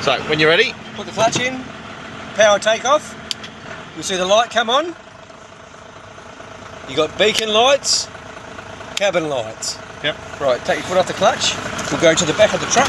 So, when you're ready, put the clutch in, power take off. You'll see the light come on. You got beacon lights, cabin lights. Yep. Right, take your foot off the clutch. We'll go to the back of the truck.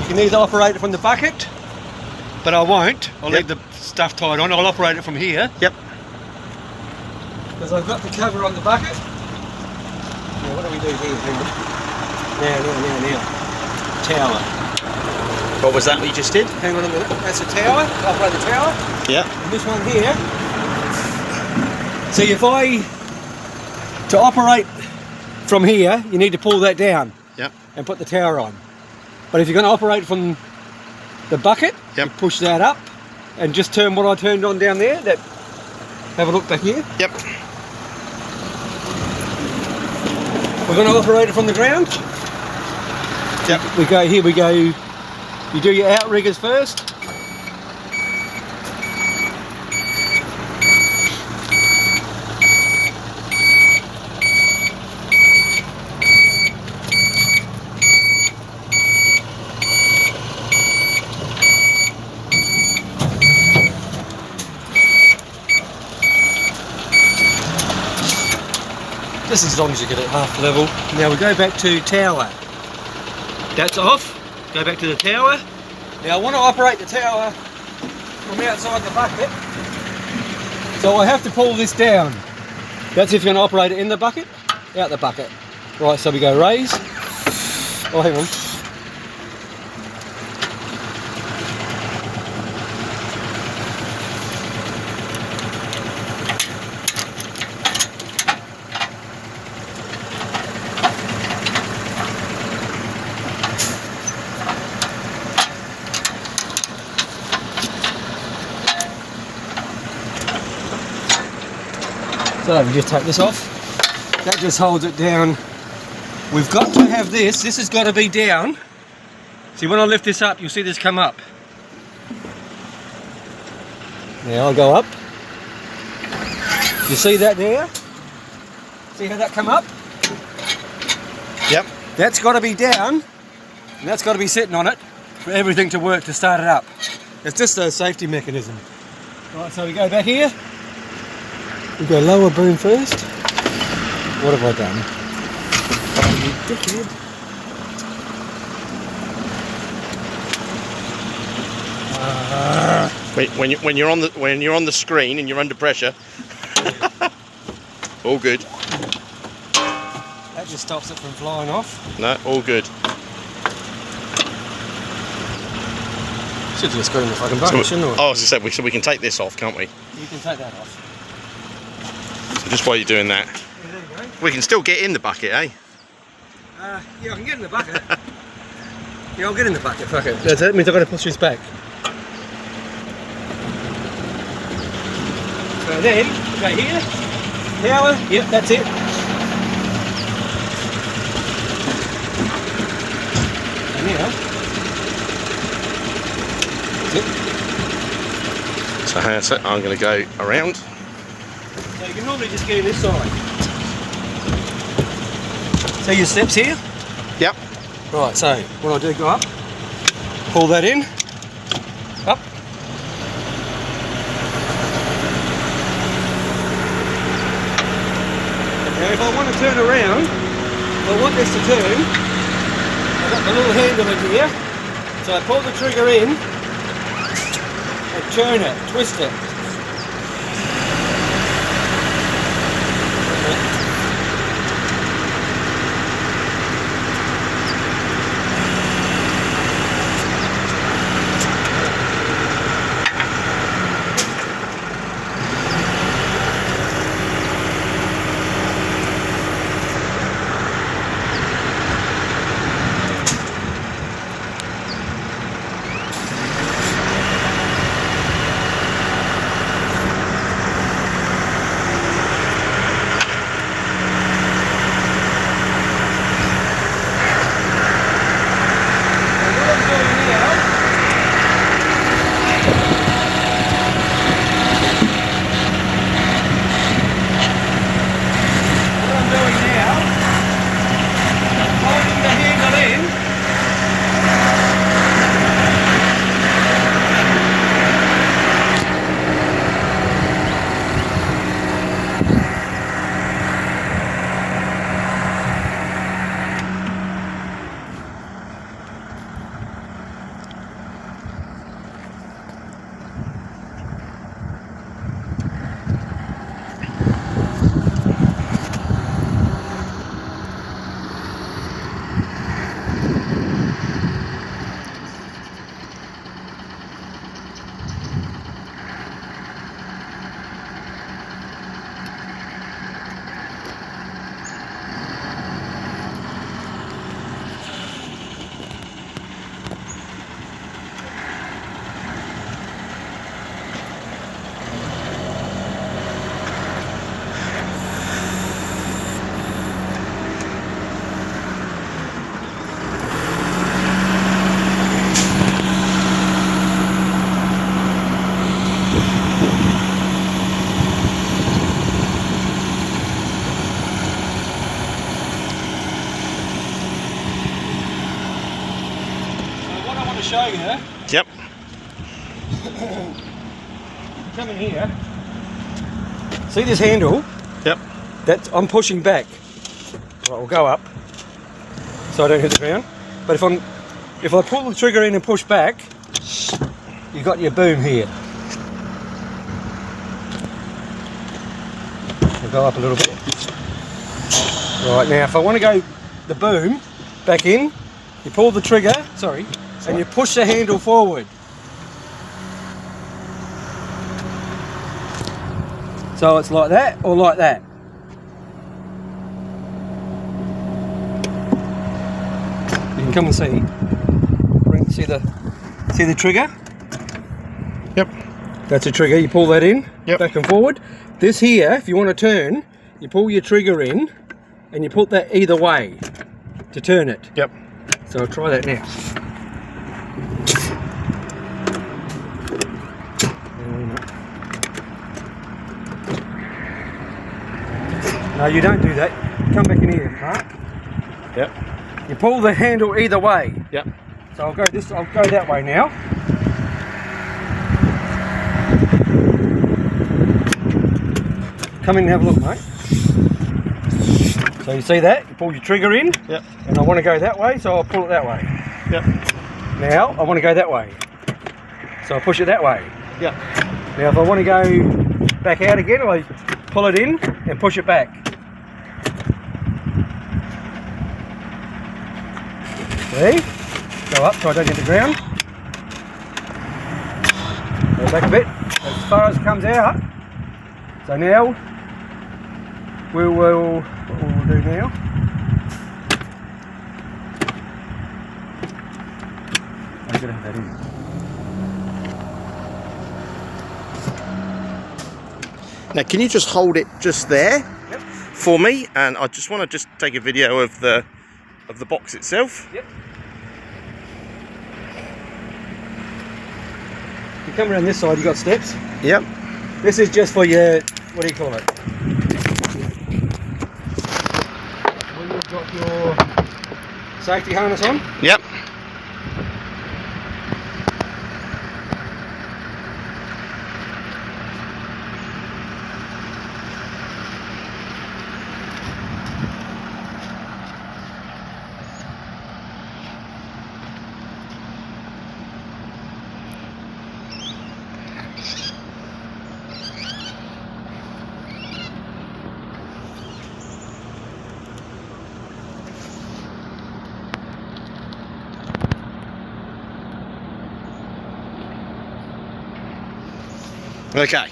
You can either operate it from the bucket, but I won't. I'll leave the stuff tied on. I'll operate it from here. Yep. Because I've got the cover on the bucket. Now, what do we do here? Now. Tower. What was that we just did? Hang on a minute. That's a tower. Operate the tower. Yeah. And this one here. See, to operate from here, you need to pull that down. Yep. And put the tower on. But if you're going to operate from the bucket, yep, you push that up and just turn what I turned on down there. Have a look back here. Yep. We're going to operate it from the ground. Yep. Here we go. You do your outriggers first. This is as long as you get it half level. Now we go back to tower. That's off. Go back to the tower. Now I want to operate the tower from outside the bucket. So I have to pull this down. That's if you're going to operate it in the bucket, out the bucket. Right, so we go raise. Oh, hang on. So we just take this off. That just holds it down. We've got to have this. This has got to be down. See, when I lift this up, you'll see this come up. Now I'll go up. You see that there? See how that come up? Yep. That's got to be down, and that's got to be sitting on it for everything to work to start it up. It's just a safety mechanism. Right, so we go back here. We go lower boom first. What have I done? Oh, you dickhead. When you're on the screen and you're under pressure. All good. That just stops it from flying off. No, all good. Should just go in the fucking bucket, shouldn't I? Oh, as I said, we can take this off, can't we? You can take that off. So just while you're doing that, Yeah, there you go. we can still get in the bucket, eh? Yeah, I can get in the bucket. Yeah, I'll get in the bucket, fuck it. That means I've got to push this back. So then, go here, tower, yep, that's it. And now, that's it. So that's it. I'm going to go around. So you can normally just get in this side. So your steps here? Yep. Right, so what I do, go up, pull that in, up. Now if I want to turn around, if I want this to turn, I've got the little handle in here, so I pull the trigger in and turn it, twist it. just show you. Yep. Come in here. See this handle? Yep. I'm pushing back. Right, we'll go up so I don't hit the ground. But if I pull the trigger in and push back, you've got your boom here. We'll go up a little bit. Right, now if I want to go the boom back in, you pull the trigger, and you push the handle forward. So it's like that or like that. You can come and see. See the trigger? Yep. That's a trigger. You pull that in, Yep. back and forward. This here, if you want to turn, you pull your trigger in, and you put that either way to turn it. Yep. So I'll try that now. No, you don't do that. Come back in here, Mark. Yep. You pull the handle either way. Yep. So I'll go that way now. Come in and have a look, mate. So you see that? You pull your trigger in. Yep. And I want to go that way, so I'll pull it that way. Yep. Now I want to go that way. So I'll push it that way. Yep. Now if I want to go back out again, I pull it in and push it back. See? Go up so I don't hit the ground. Go back a bit, as far as it comes out. So now, what we'll do now. I'm going to have that in. Now, can you just hold it just there Yep. for me? And I just want to take a video of the box itself. Yep. You come around this side, you got steps. Yep. This is just for your, what do you call it? When you've got your safety harness on. Yep. Okay.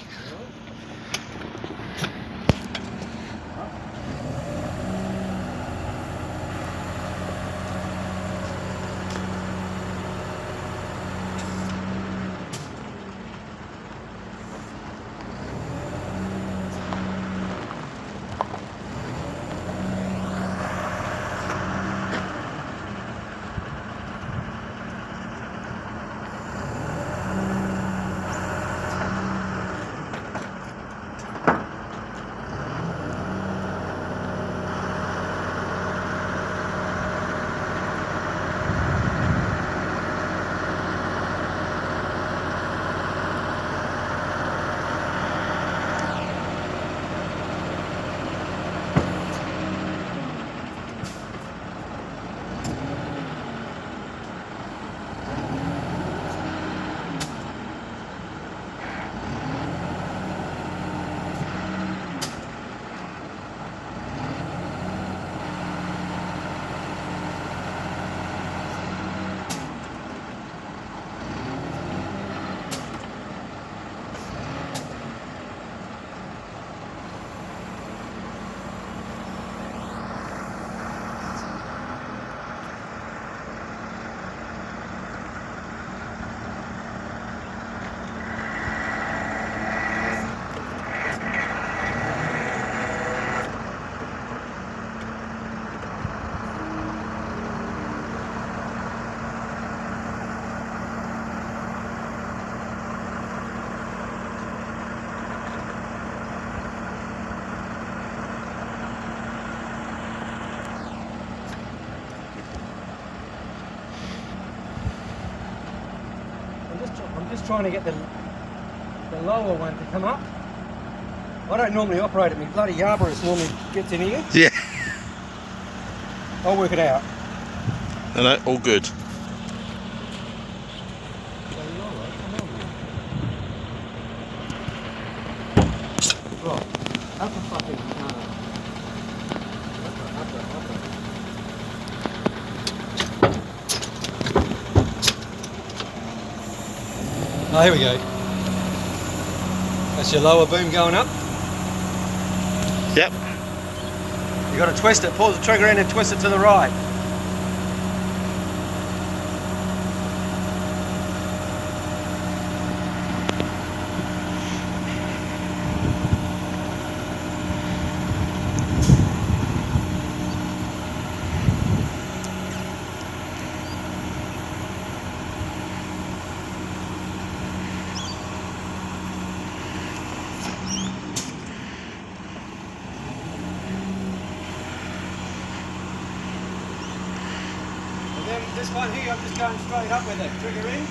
just trying to get the lower one to come up. I don't normally operate it. My bloody arborist normally gets in here. Yeah. I'll work it out. No, all good. Right. Up a fucking Oh, here we go. That's your lower boom going up. Yep. You got to twist it, pull the trigger in and twist it to the right. And then this one here, I'm just going straight up with it, trigger in.